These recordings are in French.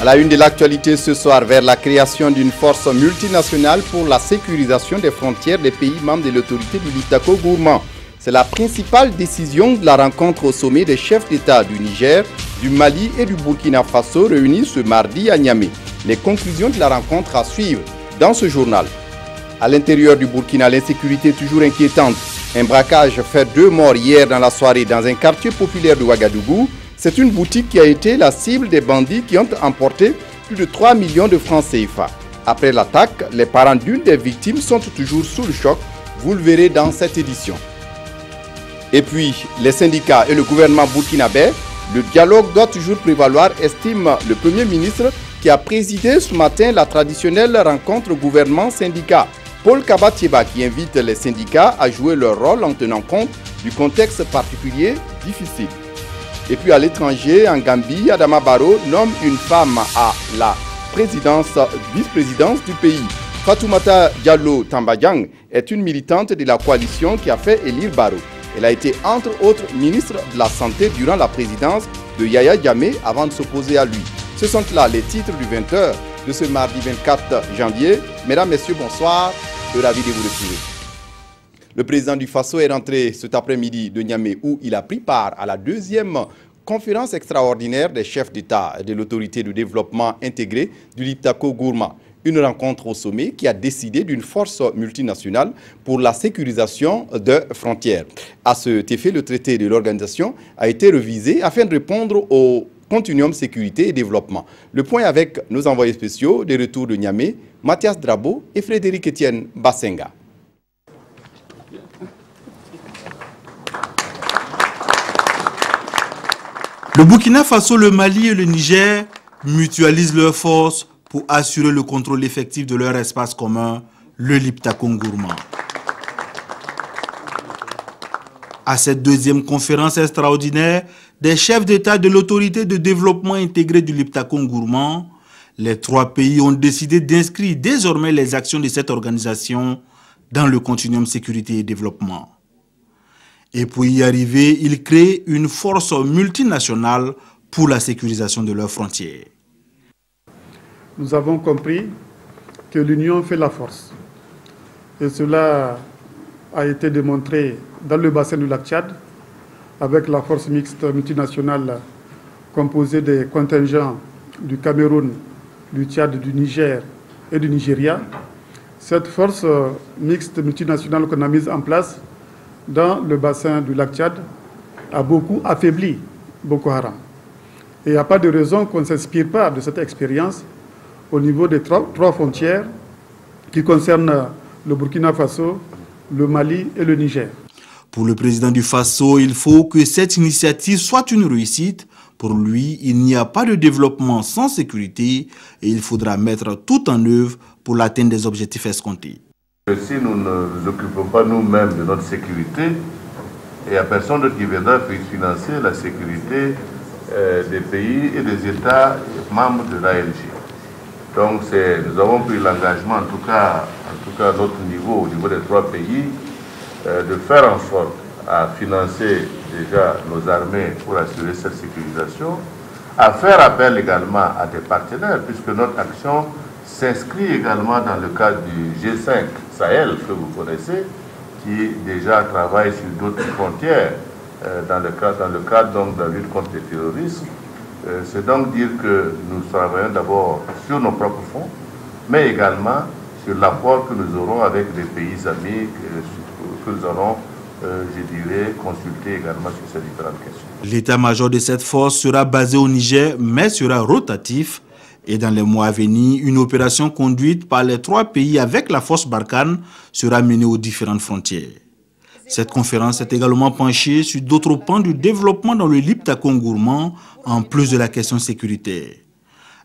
À la une de l'actualité ce soir, vers la création d'une force multinationale pour la sécurisation des frontières des pays membres de l'autorité du Liptako Gourma. C'est la principale décision de la rencontre au sommet des chefs d'État du Niger, du Mali et du Burkina Faso réunis ce mardi à Niamey. Les conclusions de la rencontre à suivre dans ce journal. À l'intérieur du Burkina, l'insécurité est toujours inquiétante. Un braquage fait 2 morts hier dans la soirée dans un quartier populaire de Ouagadougou. C'est une boutique qui a été la cible des bandits qui ont emporté plus de 3 millions de francs CFA. Après l'attaque, les parents d'une des victimes sont toujours sous le choc. Vous le verrez dans cette édition. Et puis, les syndicats et le gouvernement burkinabé, le dialogue doit toujours prévaloir, estime le Premier ministre qui a présidé ce matin la traditionnelle rencontre gouvernement-syndicat. Paul Kabatieba qui invite les syndicats à jouer leur rôle en tenant compte du contexte particulier difficile. Et puis à l'étranger, en Gambie, Adama Barrow nomme une femme à la vice-présidence du pays. Fatoumata Diallo Tambadjang est une militante de la coalition qui a fait élire Barrow. Elle a été entre autres ministre de la Santé durant la présidence de Yaya Jammeh avant de s'opposer à lui. Ce sont là les titres du 20h de ce mardi 24 janvier. Mesdames, Messieurs, bonsoir. Ravi de vous retrouver. Le président du Faso est rentré cet après-midi de Niamey où il a pris part à la 2e conférence extraordinaire des chefs d'État de l'autorité de développement intégré du Liptako Gourma. Une rencontre au sommet qui a décidé d'une force multinationale pour la sécurisation des frontières. À cet effet, le traité de l'organisation a été revisé afin de répondre au continuum sécurité et développement. Le point avec nos envoyés spéciaux des retours de Niamey, Mathias Drabo et Frédéric Etienne Bassenga. Le Burkina Faso, le Mali et le Niger mutualisent leurs forces pour assurer le contrôle effectif de leur espace commun, le Liptako Gourma. À cette 2e conférence extraordinaire des chefs d'État de l'autorité de développement intégré du Liptako Gourma, les 3 pays ont décidé d'inscrire désormais les actions de cette organisation dans le continuum sécurité et développement. Et pour y arriver, ils créent une force multinationale pour la sécurisation de leurs frontières. Nous avons compris que l'union fait la force. Et cela a été démontré dans le bassin du lac Tchad, avec la force mixte multinationale composée des contingents du Cameroun, du Tchad, du Niger et du Nigeria. Cette force mixte multinationale qu'on a mise en place dans le bassin du lac Tchad a beaucoup affaibli Boko Haram. Et il n'y a pas de raison qu'on ne s'inspire pas de cette expérience au niveau des 3 frontières qui concernent le Burkina Faso, le Mali et le Niger. Pour le président du Faso, il faut que cette initiative soit une réussite. Pour lui, il n'y a pas de développement sans sécurité et il faudra mettre tout en œuvre pour l'atteinte des objectifs escomptés. Si nous ne nous occupons pas nous-mêmes de notre sécurité, il n'y a personne d'autre qui viendra financer la sécurité des pays et des États membres de l'ALG. Donc nous avons pris l'engagement, en tout cas à notre niveau, au niveau des 3 pays, de faire en sorte à financer déjà nos armées pour assurer cette sécurisation, à faire appel également à des partenaires, puisque notre action s'inscrit également dans le cadre du G5 Sahel, que vous connaissez, qui déjà travaille sur d'autres frontières dans le cadre donc, de la lutte contre le terrorisme. C'est donc dire que nous travaillons d'abord sur nos propres fonds, mais également sur l'apport que nous aurons avec des pays amis que nous allons, je dirais, consulter également sur ces différentes questions. L'état-major de cette force sera basé au Niger, mais sera rotatif. Et dans les mois à venir, une opération conduite par les 3 pays avec la force Barkhane sera menée aux différentes frontières. Cette conférence est également penchée sur d'autres pans du développement dans le Liptako Gourma, en plus de la question sécuritaire.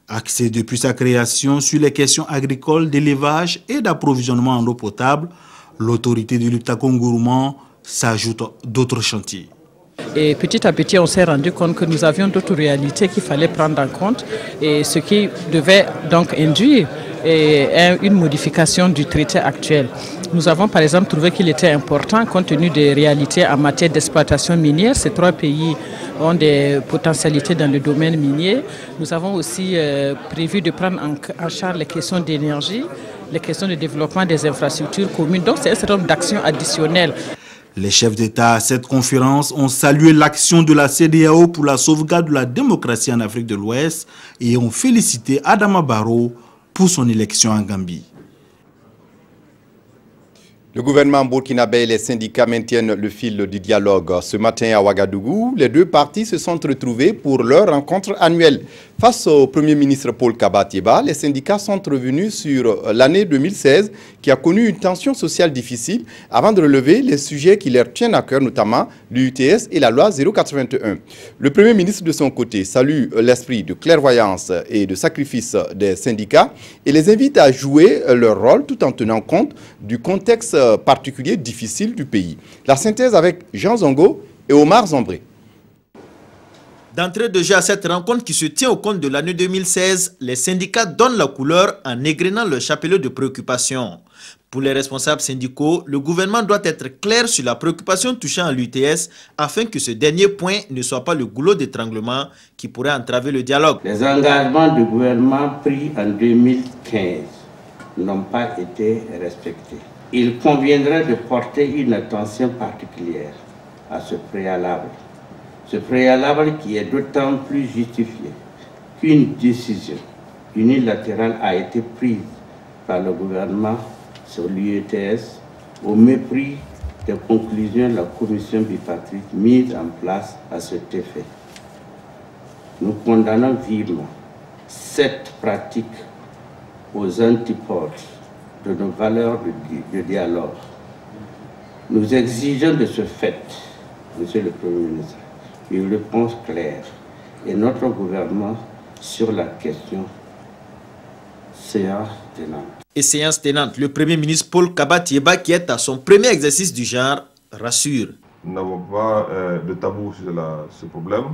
Axée depuis sa création sur les questions agricoles, d'élevage et d'approvisionnement en eau potable, l'autorité du Liptako Gourma s'ajoute d'autres chantiers. Et petit à petit, on s'est rendu compte que nous avions d'autres réalités qu'il fallait prendre en compte, et ce qui devait donc induire une modification du traité actuel. Nous avons par exemple trouvé qu'il était important, compte tenu des réalités en matière d'exploitation minière. Ces 3 pays ont des potentialités dans le domaine minier. Nous avons aussi prévu de prendre en charge les questions d'énergie, les questions de développement des infrastructures communes. Donc c'est un certain nombre d'actions additionnelles. Les chefs d'État à cette conférence ont salué l'action de la CEDEAO pour la sauvegarde de la démocratie en Afrique de l'Ouest et ont félicité Adama Barrow pour son élection en Gambie. Le gouvernement burkinabé et les syndicats maintiennent le fil du dialogue. Ce matin à Ouagadougou, les 2 parties se sont retrouvées pour leur rencontre annuelle. Face au Premier ministre Paul Kaba-Thiéba, les syndicats sont revenus sur l'année 2016 qui a connu une tension sociale difficile avant de relever les sujets qui leur tiennent à cœur, notamment l'UTS et la loi 081. Le Premier ministre de son côté salue l'esprit de clairvoyance et de sacrifice des syndicats et les invite à jouer leur rôle tout en tenant compte du contexte particulier difficile du pays. La synthèse avec Jean Zongo et Omar Zambré. D'entrée de jeu à cette rencontre qui se tient au compte de l'année 2016, les syndicats donnent la couleur en égrenant leur chapelet de préoccupation. Pour les responsables syndicaux, le gouvernement doit être clair sur la préoccupation touchant à l'UTS afin que ce dernier point ne soit pas le goulot d'étranglement qui pourrait entraver le dialogue. Les engagements du gouvernement pris en 2015 n'ont pas été respectés. Il conviendrait de porter une attention particulière à ce préalable. Ce préalable qui est d'autant plus justifié qu'une décision unilatérale a été prise par le gouvernement sur l'UETS au mépris des conclusions de la commission bipartite mise en place à cet effet. Nous condamnons vivement cette pratique aux antipodes de nos valeurs de dialogue. Nous exigeons de ce fait, Monsieur le Premier ministre, une réponse claire et notre gouvernement sur la question séance tenante. Et séance tenante, le Premier ministre Paul Kaba-Thiéba, qui est à son premier exercice du genre, rassure. Nous n'avons pas de tabou sur ce problème.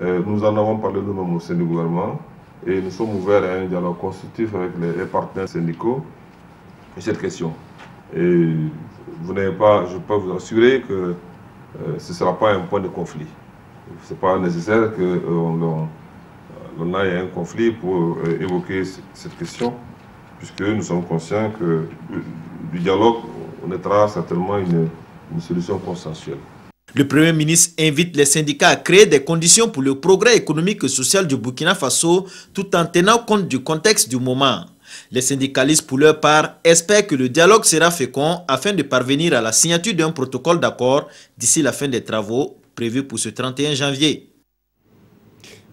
Nous en avons parlé nous-mêmes au sein du gouvernement et nous sommes ouverts à un dialogue constructif avec les partenaires syndicaux sur cette question. Et vous n'avez pas, je peux vous assurer que ce ne sera pas un point de conflit. Ce n'est pas nécessaire qu'on aille à un conflit pour évoquer cette question, puisque nous sommes conscients que du dialogue, on naîtra certainement une solution consensuelle. Le Premier ministre invite les syndicats à créer des conditions pour le progrès économique et social du Burkina Faso, tout en tenant compte du contexte du moment. Les syndicalistes, pour leur part, espèrent que le dialogue sera fécond afin de parvenir à la signature d'un protocole d'accord d'ici la fin des travaux prévus pour ce 31 janvier.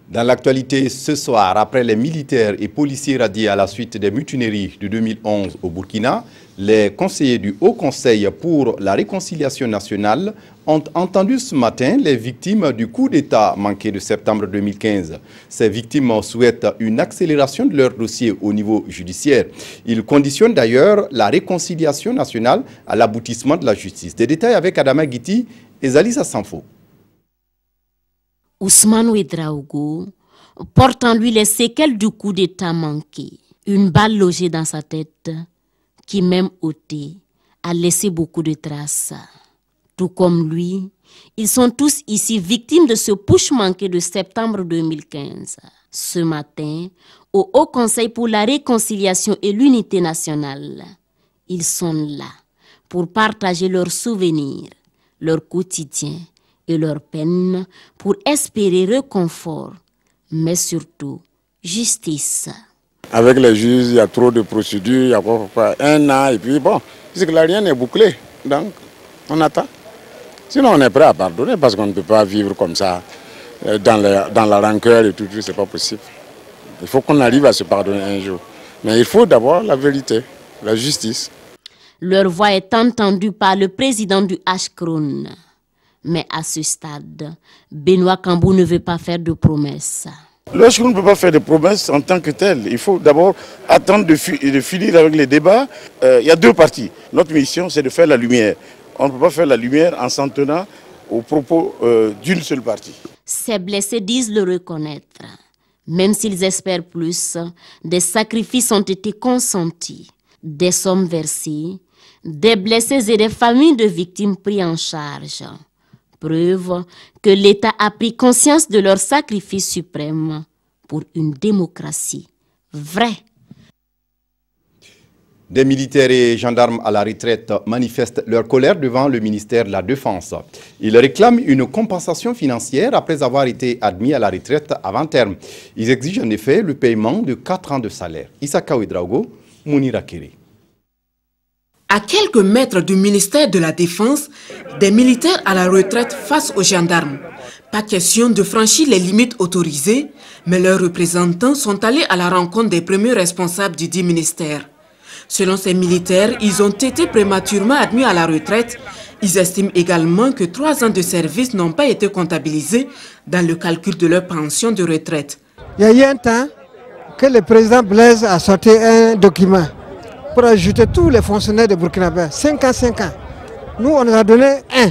Dans l'actualité ce soir, après les militaires et policiers radiés à la suite des mutineries de 2011 au Burkina, les conseillers du Haut Conseil pour la réconciliation nationale ont entendu ce matin les victimes du coup d'État manqué de septembre 2015. Ces victimes souhaitent une accélération de leur dossier au niveau judiciaire. Ils conditionnent d'ailleurs la réconciliation nationale à l'aboutissement de la justice. Des détails avec Adama Guiti et Zalisa Sanfo. Ousmane Ouedraogo porte en lui les séquelles du coup d'État manqué. Une balle logée dans sa tête qui, même ôtée, a laissé beaucoup de traces. Tout comme lui, ils sont tous ici victimes de ce push manqué de septembre 2015. Ce matin, au Haut Conseil pour la réconciliation et l'unité nationale, ils sont là pour partager leurs souvenirs, leur quotidien et leur peine pour espérer réconfort, mais surtout justice. Avec les juges, il y a trop de procédures, il y a quoi, 1 an et puis bon, puisque là rien n'est bouclé, donc on attend. Sinon on est prêt à pardonner parce qu'on ne peut pas vivre comme ça dans la rancœur et tout, c'est pas possible. Il faut qu'on arrive à se pardonner un jour. Mais il faut d'abord la vérité, la justice. Leur voix est entendue par le président du H-Kron. Mais à ce stade, Benoît Cambou ne veut pas faire de promesses. Le H-Kron ne peut pas faire de promesses en tant que tel. Il faut d'abord attendre de finir avec les débats. Il y a 2 parties. Notre mission, c'est de faire la lumière. On ne peut pas faire la lumière en s'en tenant aux propos d'une seule partie. Ces blessés disent le reconnaître. Même s'ils espèrent plus, des sacrifices ont été consentis, des sommes versées, des blessés et des familles de victimes pris en charge. Preuve que l'État a pris conscience de leur sacrifice suprême pour une démocratie vraie. Des militaires et gendarmes à la retraite manifestent leur colère devant le ministère de la Défense. Ils réclament une compensation financière après avoir été admis à la retraite avant terme. Ils exigent en effet le paiement de 4 ans de salaire. Issaka Ouedraogo, Mounira Kéré. À quelques mètres du ministère de la Défense, des militaires à la retraite face aux gendarmes. Pas question de franchir les limites autorisées, mais leurs représentants sont allés à la rencontre des premiers responsables du dit ministère. Selon ces militaires, ils ont été prématurément admis à la retraite. Ils estiment également que 3 ans de service n'ont pas été comptabilisés dans le calcul de leur pension de retraite. Il y a eu un temps que le président Blaise a sorti un document pour ajouter tous les fonctionnaires de Burkina. 5 ans, 5 ans. Nous, on nous a donné 1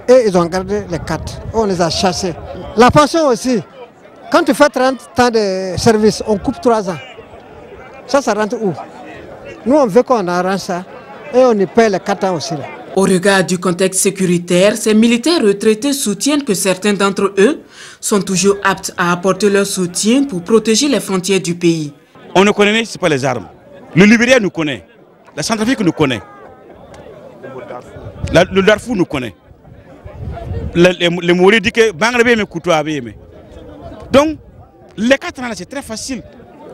et ils ont gardé les 4. On les a chassés. La pension aussi, quand tu fais 30 ans de service, on coupe 3 ans. Ça rentre où? Nous, on veut qu'on arrange ça et on y paye les 4 ans aussi. Là. Au regard du contexte sécuritaire, ces militaires retraités soutiennent que certains d'entre eux sont toujours aptes à apporter leur soutien pour protéger les frontières du pays. On ne connaît pas les armes. Le Libéria nous connaît. La Centrafrique nous connaît. Le Darfour nous connaît. Les Maurice disent que Bangladesh me couteau. Donc, les 4 ans, c'est très facile.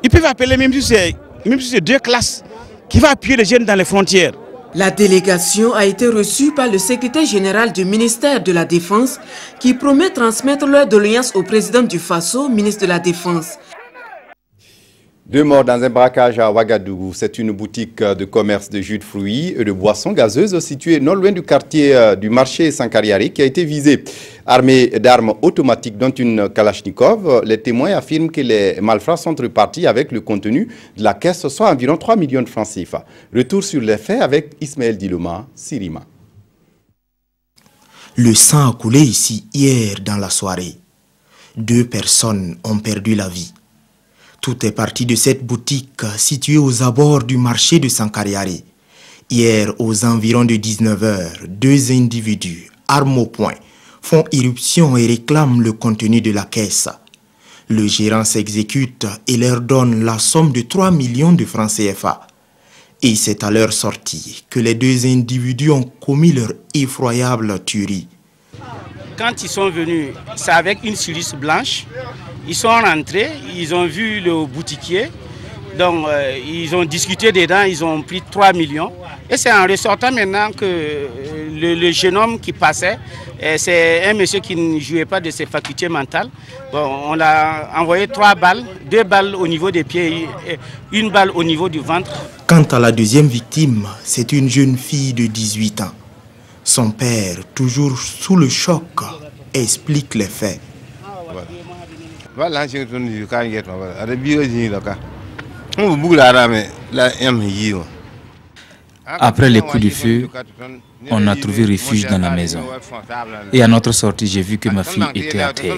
Ils peuvent appeler même si c'est 2 classes qui va appuyer les jeunes dans les frontières. La délégation a été reçue par le secrétaire général du ministère de la Défense qui promet transmettre leur doléance au président du Faso, ministre de la Défense. 2 morts dans un braquage à Ouagadougou. C'est une boutique de commerce de jus de fruits et de boissons gazeuses située non loin du quartier du marché Sankariari qui a été visée. Armée d'armes automatiques dont une Kalachnikov, les témoins affirment que les malfrats sont repartis avec le contenu de la caisse, soit environ 3 millions de francs CFA. Retour sur les faits avec Ismaël Diloma, Sirima. Le sang a coulé ici hier dans la soirée. 2 personnes ont perdu la vie. Tout est parti de cette boutique située aux abords du marché de Sankariari. Hier, aux environs de 19h, 2 individus, armes au poing, font irruption et réclament le contenu de la caisse. Le gérant s'exécute et leur donne la somme de 3 millions de francs CFA. Et c'est à leur sortie que les 2 individus ont commis leur effroyable tuerie. Quand ils sont venus, c'est avec une cilice blanche. Ils sont rentrés, ils ont vu le boutiquier, donc ils ont discuté dedans, ils ont pris 3 millions. Et c'est en ressortant maintenant que le jeune homme qui passait, c'est un monsieur qui ne jouait pas de ses facultés mentales. Bon, on l'a envoyé 3 balles, 2 balles au niveau des pieds et 1 balle au niveau du ventre. Quant à la deuxième victime, c'est une jeune fille de 18 ans. Son père, toujours sous le choc, explique les faits. Après les coups de feu, on a trouvé refuge dans la maison. Et à notre sortie, j'ai vu que ma fille était à terre.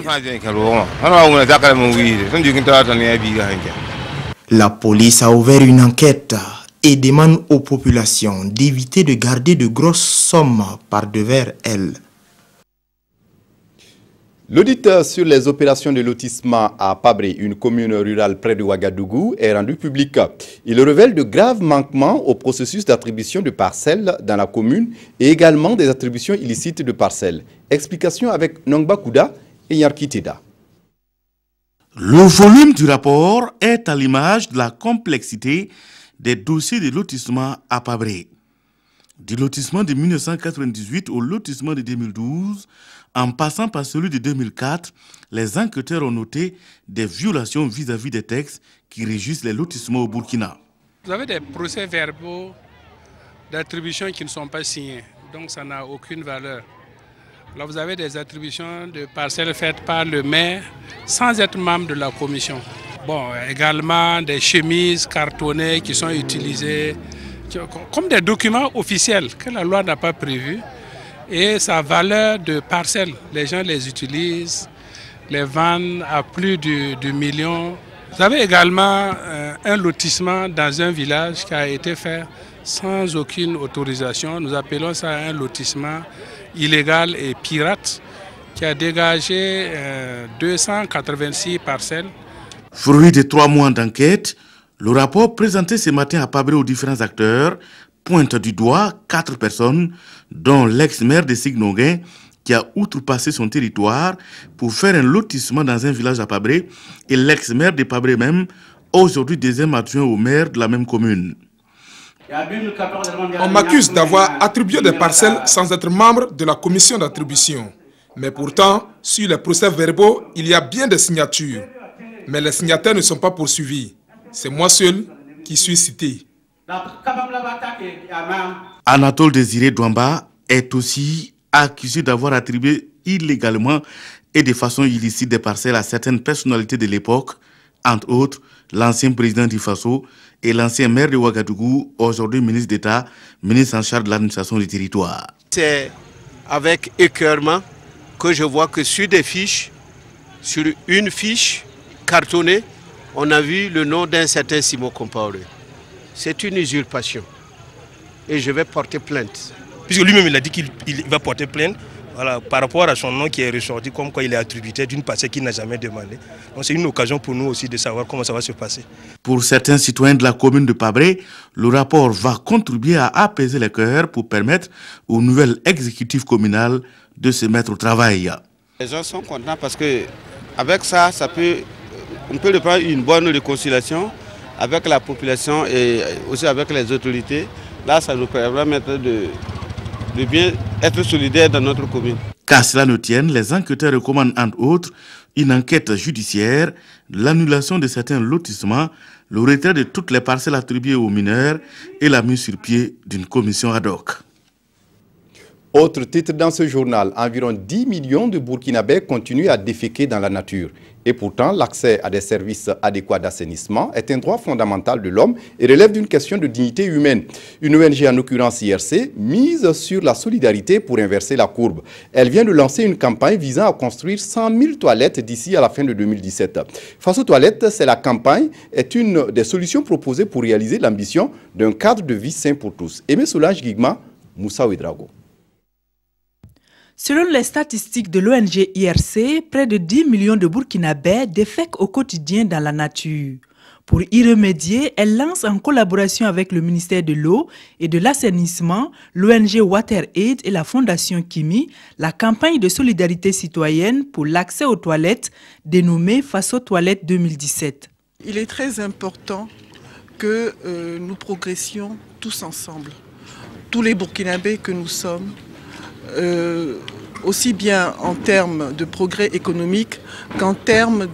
La police a ouvert une enquête et demande aux populations d'éviter de garder de grosses sommes par devers elles. L'audit sur les opérations de lotissement à Pabré, une commune rurale près de Ouagadougou, est rendu public. Il révèle de graves manquements au processus d'attribution de parcelles dans la commune et également des attributions illicites de parcelles. Explication avec Nongba Kouda et Yarki Teda. Le volume du rapport est à l'image de la complexité des dossiers de lotissement à Pabré. Du lotissement de 1998 au lotissement de 2012, en passant par celui de 2004, les enquêteurs ont noté des violations vis-à-vis des textes qui régissent les lotissements au Burkina. Vous avez des procès-verbaux d'attribution qui ne sont pas signés, donc ça n'a aucune valeur. Là, vous avez des attributions de parcelles faites par le maire sans être membre de la commission. Bon, également des chemises cartonnées qui sont utilisées comme des documents officiels que la loi n'a pas prévus. Et sa valeur de parcelle, les gens les utilisent, les vendent à plus de millions. Vous avez également un lotissement dans un village qui a été fait sans aucune autorisation. Nous appelons ça un lotissement illégal et pirate qui a dégagé 286 parcelles. Fruit de 3 mois d'enquête, le rapport présenté ce matin à Pabré aux différents acteurs pointe du doigt 4 personnes, dont l'ex-maire de Signoguin, qui a outrepassé son territoire pour faire un lotissement dans un village à Pabré, et l'ex-maire de Pabré même, aujourd'hui deuxième adjoint au maire de la même commune. On m'accuse d'avoir attribué des parcelles sans être membre de la commission d'attribution. Mais pourtant, sur les procès-verbaux, il y a bien des signatures. Mais les signataires ne sont pas poursuivis. C'est moi seul qui suis cité. Anatole Désiré Douamba est aussi accusé d'avoir attribué illégalement et de façon illicite des parcelles à certaines personnalités de l'époque, entre autres l'ancien président du Faso et l'ancien maire de Ouagadougou, aujourd'hui ministre d'État, ministre en charge de l'administration du territoire. C'est avec écœurement que je vois que sur des fiches, sur une fiche cartonnée, on a vu le nom d'un certain Simon Compaoré. C'est une usurpation et je vais porter plainte. Puisque lui-même il a dit qu'il va porter plainte, voilà, par rapport à son nom qui est ressorti comme quoi il est attributaire d'une parcelle qu'il n'a jamais demandé. Donc c'est une occasion pour nous aussi de savoir comment ça va se passer. Pour certains citoyens de la commune de Pabré, le rapport va contribuer à apaiser les cœurs pour permettre au nouvel exécutif communal de se mettre au travail. Les gens sont contents parce que avec ça, on peut prendre une bonne réconciliation avec la population et aussi avec les autorités. Là, ça nous permet de bien être solidaires dans notre commune. Qu'à cela ne tienne, les enquêteurs recommandent entre autres une enquête judiciaire, l'annulation de certains lotissements, le retrait de toutes les parcelles attribuées aux mineurs et la mise sur pied d'une commission ad hoc. Autre titre dans ce journal, environ 10 millions de Burkinabés continuent à déféquer dans la nature. Et pourtant, l'accès à des services adéquats d'assainissement est un droit fondamental de l'homme et relève d'une question de dignité humaine. Une ONG, en l'occurrence IRC, mise sur la solidarité pour inverser la courbe. Elle vient de lancer une campagne visant à construire 100 000 toilettes d'ici à la fin de 2017. Face aux toilettes, la campagne est une des solutions proposées pour réaliser l'ambition d'un cadre de vie sain pour tous. Aimé Solange Guigma, Moussa Ouedraogo. Selon les statistiques de l'ONG IRC, près de 10 millions de Burkinabés défèquent au quotidien dans la nature. Pour y remédier, elle lance en collaboration avec le ministère de l'Eau et de l'Assainissement, l'ONG WaterAid et la Fondation Kimi, la campagne de solidarité citoyenne pour l'accès aux toilettes dénommée Face aux toilettes 2017. Il est très important que nous progressions tous ensemble, tous les Burkinabés que nous sommes, aussi bien en termes de progrès économique qu'en termes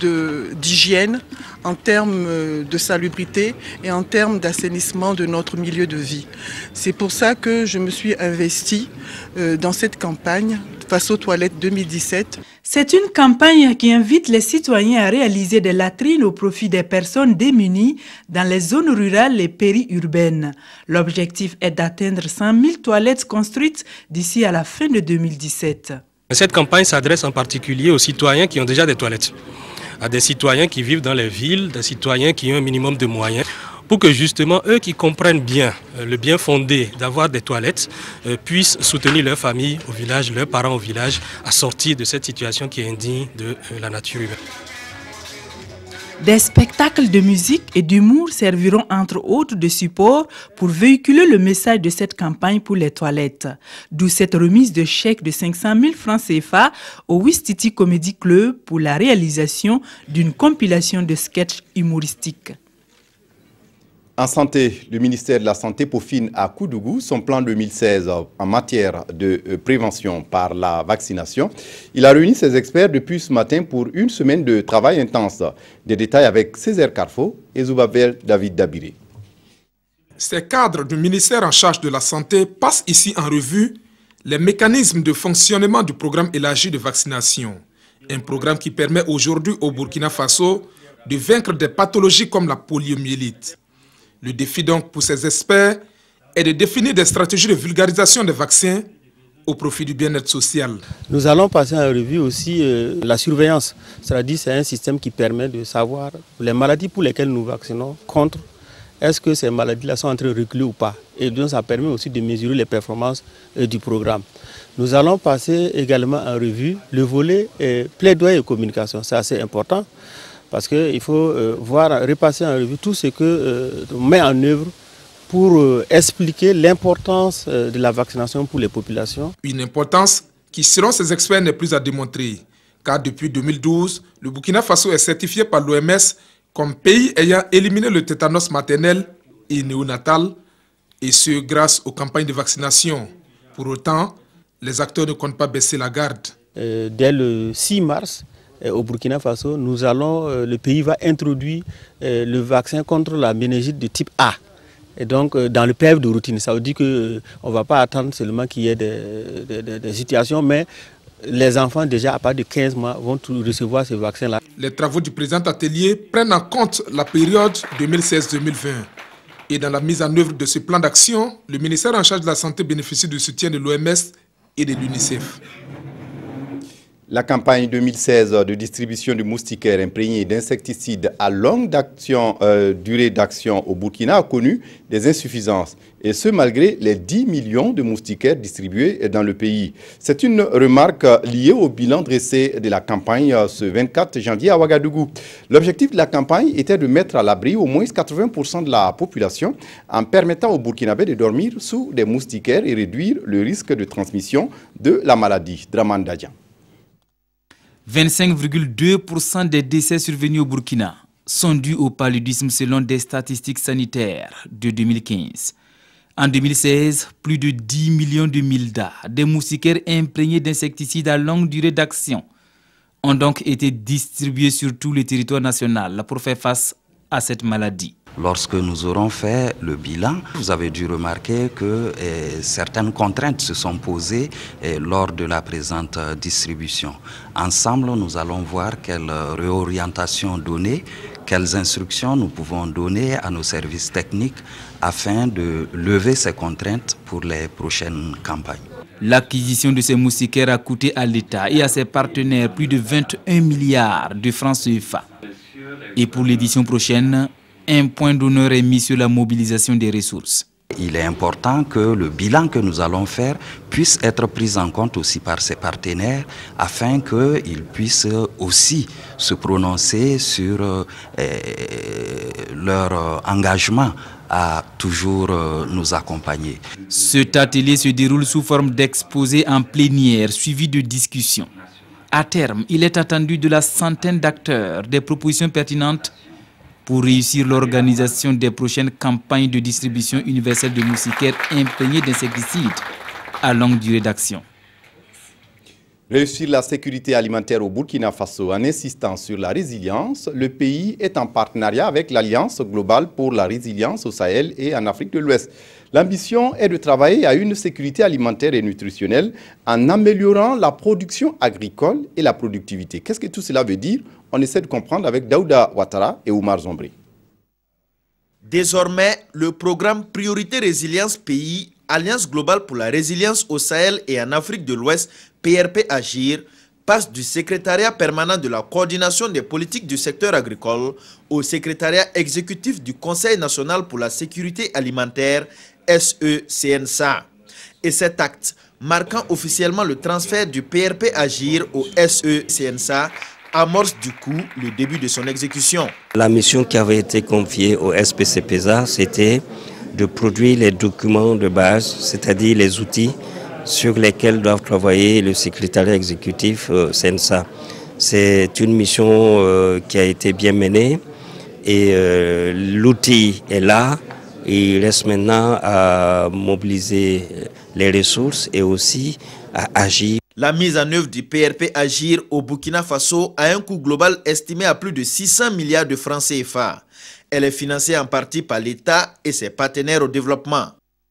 d'hygiène, en termes de salubrité et en termes d'assainissement de notre milieu de vie. C'est pour ça que je me suis investie dans cette campagne Face aux toilettes 2017. C'est une campagne qui invite les citoyens à réaliser des latrines au profit des personnes démunies dans les zones rurales et périurbaines. L'objectif est d'atteindre 100 000 toilettes construites d'ici à la fin de 2017. Cette campagne s'adresse en particulier aux citoyens qui ont déjà des toilettes, à des citoyens qui vivent dans les villes, des citoyens qui ont un minimum de moyens, pour que justement eux qui comprennent bien le bien fondé d'avoir des toilettes puissent soutenir leur famille au village, leurs parents au village, à sortir de cette situation qui est indigne de la nature humaine. Des spectacles de musique et d'humour serviront entre autres de support pour véhiculer le message de cette campagne pour les toilettes. D'où cette remise de chèque de 500 000 francs CFA au Ouistiti Comedy Club pour la réalisation d'une compilation de sketchs humoristiques. En santé, le ministère de la Santé peaufine à Koudougou son plan 2016 en matière de prévention par la vaccination. Il a réuni ses experts depuis ce matin pour une semaine de travail intense. Des détails avec Césaire Carfo et Zoubavel David Dabiré. Ces cadres du ministère en charge de la santé passent ici en revue les mécanismes de fonctionnement du programme élargi de vaccination. Un programme qui permet aujourd'hui au Burkina Faso de vaincre des pathologies comme la poliomyélite. Le défi donc pour ces experts est de définir des stratégies de vulgarisation des vaccins au profit du bien-être social. Nous allons passer en revue aussi la surveillance. C'est-à-dire c'est un système qui permet de savoir les maladies pour lesquelles nous vaccinons contre. Est-ce que ces maladies-là sont en train de reculer ou pas? et donc ça permet aussi de mesurer les performances du programme. Nous allons passer également en revue le volet plaidoyer et communication. C'est assez important parce qu'il faut repasser en revue tout ce qu'on met en œuvre pour expliquer l'importance de la vaccination pour les populations. Une importance qui, selon ces experts, n'est plus à démontrer. Car depuis 2012, le Burkina Faso est certifié par l'OMS comme pays ayant éliminé le tétanos maternel et néonatal, et ce grâce aux campagnes de vaccination. Pour autant, les acteurs ne comptent pas baisser la garde. Dès le 6 mars, au Burkina Faso, le pays va introduire le vaccin contre la méningite de type A. Et donc, dans le PF de routine, ça veut dire qu'on ne va pas attendre seulement qu'il y ait des situations, mais les enfants déjà à partir de 15 mois vont recevoir ce vaccin-là. Les travaux du présent atelier prennent en compte la période 2016-2020. Et dans la mise en œuvre de ce plan d'action, le ministère en charge de la Santé bénéficie du soutien de l'OMS et de l'UNICEF. La campagne 2016 de distribution de moustiquaires imprégnés d'insecticides à longue durée d'action au Burkina a connu des insuffisances. Et ce, malgré les 10 millions de moustiquaires distribués dans le pays. C'est une remarque liée au bilan dressé de la campagne ce 24 janvier à Ouagadougou. L'objectif de la campagne était de mettre à l'abri au moins 80% de la population en permettant aux Burkinabés de dormir sous des moustiquaires et réduire le risque de transmission de la maladie. Draman Dadian. 25,2% des décès survenus au Burkina sont dus au paludisme selon des statistiques sanitaires de 2015. En 2016, plus de 10 millions de mildas, des moustiquaires imprégnés d'insecticides à longue durée d'action, ont donc été distribués sur tout le territoire national pour faire face à cette maladie. Lorsque nous aurons fait le bilan, vous avez dû remarquer que certaines contraintes se sont posées lors de la présente distribution. Ensemble, nous allons voir quelle réorientation donner, quelles instructions nous pouvons donner à nos services techniques afin de lever ces contraintes pour les prochaines campagnes. L'acquisition de ces moustiquaires a coûté à l'État et à ses partenaires plus de 21 milliards de francs CFA. Et pour l'édition prochaine, un point d'honneur est mis sur la mobilisation des ressources. Il est important que le bilan que nous allons faire puisse être pris en compte aussi par ses partenaires afin qu'ils puissent aussi se prononcer sur leur engagement à toujours nous accompagner. Cet atelier se déroule sous forme d'exposé en plénière suivi de discussions. À terme, il est attendu de la centaine d'acteurs des propositions pertinentes pour réussir l'organisation des prochaines campagnes de distribution universelle de moustiquaires imprégnés d'insecticides à longue durée d'action. Réussir la sécurité alimentaire au Burkina Faso en insistant sur la résilience, le pays est en partenariat avec l'Alliance globale pour la résilience au Sahel et en Afrique de l'Ouest. L'ambition est de travailler à une sécurité alimentaire et nutritionnelle en améliorant la production agricole et la productivité. Qu'est-ce que tout cela veut dire? On essaie de comprendre avec Daouda Ouattara et Oumar Zombré. Désormais, le programme Priorité Résilience Pays, Alliance globale pour la résilience au Sahel et en Afrique de l'Ouest, PRP Agir, passe du secrétariat permanent de la coordination des politiques du secteur agricole au secrétariat exécutif du Conseil national pour la sécurité alimentaire, SECNSA. Et cet acte, marquant officiellement le transfert du PRP Agir au SECNSA, amorce du coup le début de son exécution. La mission qui avait été confiée au SPCPSA, c'était de produire les documents de base, c'est-à-dire les outils sur lesquels doivent travailler le secrétariat exécutif CNSA. C'est une mission qui a été bien menée et l'outil est là. Il reste maintenant à mobiliser les ressources et aussi à agir. La mise en œuvre du PRP Agir au Burkina Faso a un coût global estimé à plus de 600 milliards de francs CFA. Elle est financée en partie par l'État et ses partenaires au développement.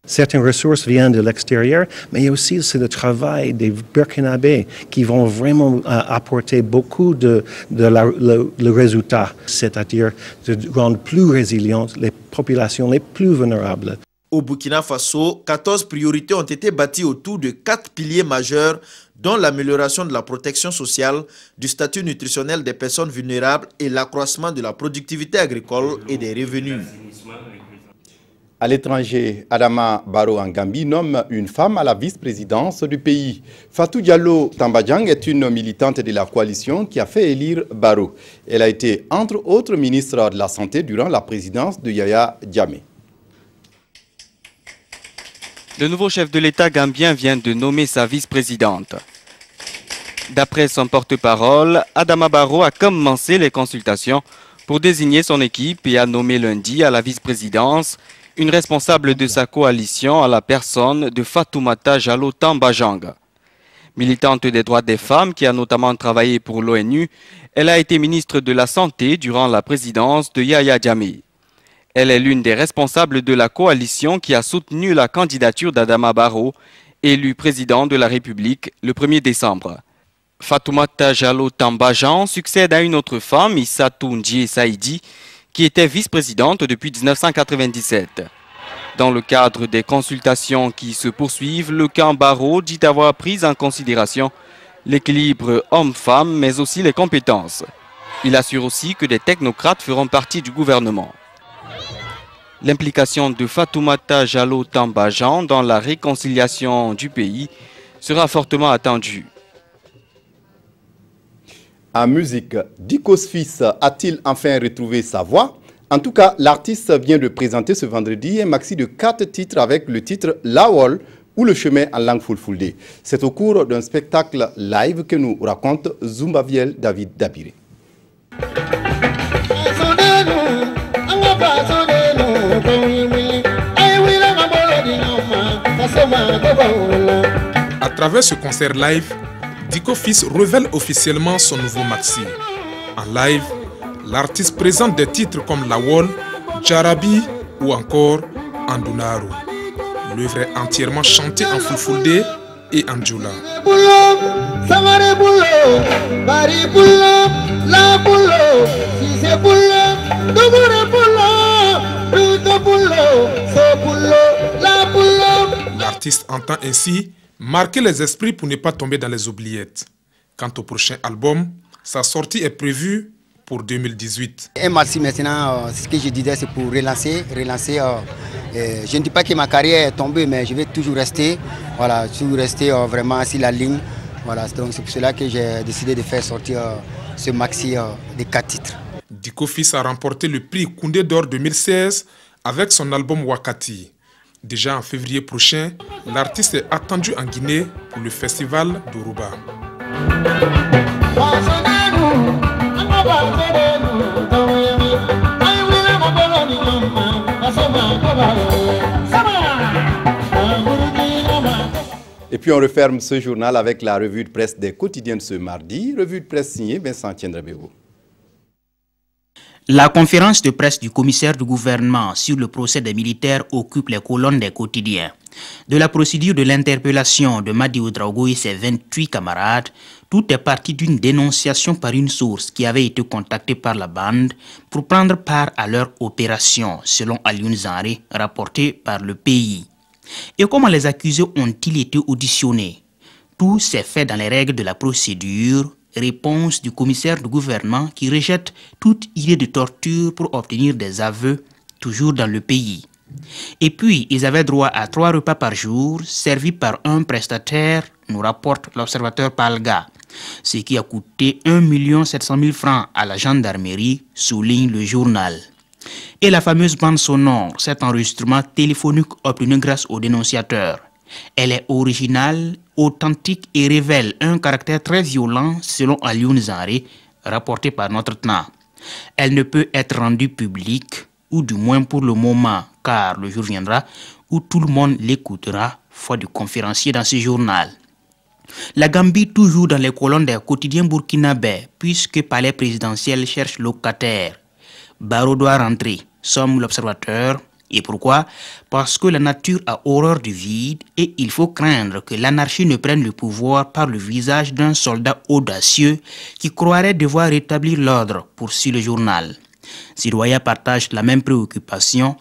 Certaines ressources viennent de l'extérieur, mais aussi c'est le travail des Burkinabés qui vont vraiment apporter beaucoup le résultat, c'est-à-dire de rendre plus résilientes les populations les plus vulnérables. Au Burkina Faso, 14 priorités ont été bâties autour de 4 piliers majeurs, dont l'amélioration de la protection sociale, du statut nutritionnel des personnes vulnérables et l'accroissement de la productivité agricole et des revenus. À l'étranger, Adama Barrow en Gambie nomme une femme à la vice-présidence du pays. Fatou Diallo Tambadjang est une militante de la coalition qui a fait élire Barrow. Elle a été, entre autres, ministre de la Santé durant la présidence de Yaya Jammeh. Le nouveau chef de l'État gambien vient de nommer sa vice-présidente. D'après son porte-parole, Adama Barrow a commencé les consultations pour désigner son équipe et a nommé lundi à la vice-présidence une responsable de sa coalition à la personne de Fatoumata Jallow Tambadjang. Militante des droits des femmes qui a notamment travaillé pour l'ONU, elle a été ministre de la Santé durant la présidence de Yaya Jammeh. Elle est l'une des responsables de la coalition qui a soutenu la candidature d'Adama Barrow, élu président de la République le 1er décembre. Fatoumata Jallow Tambadjang succède à une autre femme, Issatou Ndié Saïdi, qui était vice-présidente depuis 1997. Dans le cadre des consultations qui se poursuivent, le camp Barrow dit avoir pris en considération l'équilibre homme-femme, mais aussi les compétences. Il assure aussi que des technocrates feront partie du gouvernement. L'implication de Fatoumata Jallow Tambadjang dans la réconciliation du pays sera fortement attendue. En musique, Dicko's Fils a-t-il enfin retrouvé sa voix? En tout cas, l'artiste vient de présenter ce vendredi un maxi de 4 titres avec le titre Lawol ou le chemin en langue fulfulde. C'est au cours d'un spectacle live que nous raconte Zumbaviel David Dabiré. À travers ce concert live, Dicko's Fils révèle officiellement son nouveau maxi. En live, l'artiste présente des titres comme Lawol, Jarabi ou encore Andunaru. L'œuvre est entièrement chantée en fulfulde et en djoula. L'artiste entend ainsi marquer les esprits pour ne pas tomber dans les oubliettes. Quant au prochain album, sa sortie est prévue pour 2018. Un maxi maintenant, ce que je disais, c'est pour relancer. Je ne dis pas que ma carrière est tombée, mais je vais toujours rester, voilà, vraiment sur la ligne. Voilà, donc c'est pour cela que j'ai décidé de faire sortir ce maxi de 4 titres. Dicko's Fils a remporté le prix Koundé d'Or 2016 avec son album Wakati. Déjà en février prochain, l'artiste est attendu en Guinée pour le festival d'Uruba. Et puis on referme ce journal avec la revue de presse des quotidiens de ce mardi. Revue de presse signée Vincent Tiendrebego. La conférence de presse du commissaire du gouvernement sur le procès des militaires occupe les colonnes des quotidiens. De la procédure de l'interpellation de Madi Ouedraogo et ses 28 camarades, tout est parti d'une dénonciation par une source qui avait été contactée par la bande pour prendre part à leur opération, selon Alioune Zanré, rapporté par le pays. Et comment les accusés ont-ils été auditionnés? Tout s'est fait dans les règles de la procédure. Réponse du commissaire du gouvernement qui rejette toute idée de torture pour obtenir des aveux, toujours dans le pays. Et puis, ils avaient droit à 3 repas par jour, servis par un prestataire, nous rapporte l'observateur Palga, ce qui a coûté 1 700 000 francs à la gendarmerie, souligne le journal. Et la fameuse bande sonore, cet enregistrement téléphonique obtenu grâce au dénonciateur. Elle est originale, authentique et révèle un caractère très violent selon Alioune Zanré, rapporté par notre TNA. Elle ne peut être rendue publique, ou du moins pour le moment, car le jour viendra où tout le monde l'écoutera, foi du conférencier dans ce journal. La Gambie toujours dans les colonnes des quotidiens burkinabés, puisque palais présidentiel cherche locataire. Barrow doit rentrer, somme l'observateur. Et pourquoi? Parce que la nature a horreur du vide et il faut craindre que l'anarchie ne prenne le pouvoir par le visage d'un soldat audacieux qui croirait devoir rétablir l'ordre, poursuit le journal. Sidoya partage la même préoccupation.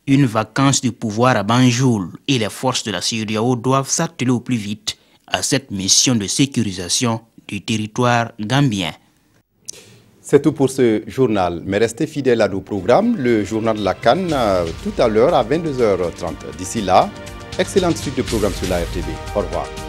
Une vacance du pouvoir à Banjul et les forces de la CEDEAO doivent s'atteler au plus vite à cette mission de sécurisation du territoire gambien. C'est tout pour ce journal, mais restez fidèles à nos programmes. Le journal de la CAN tout à l'heure à 22h30. D'ici là, excellente suite de programmes sur la RTV. Au revoir.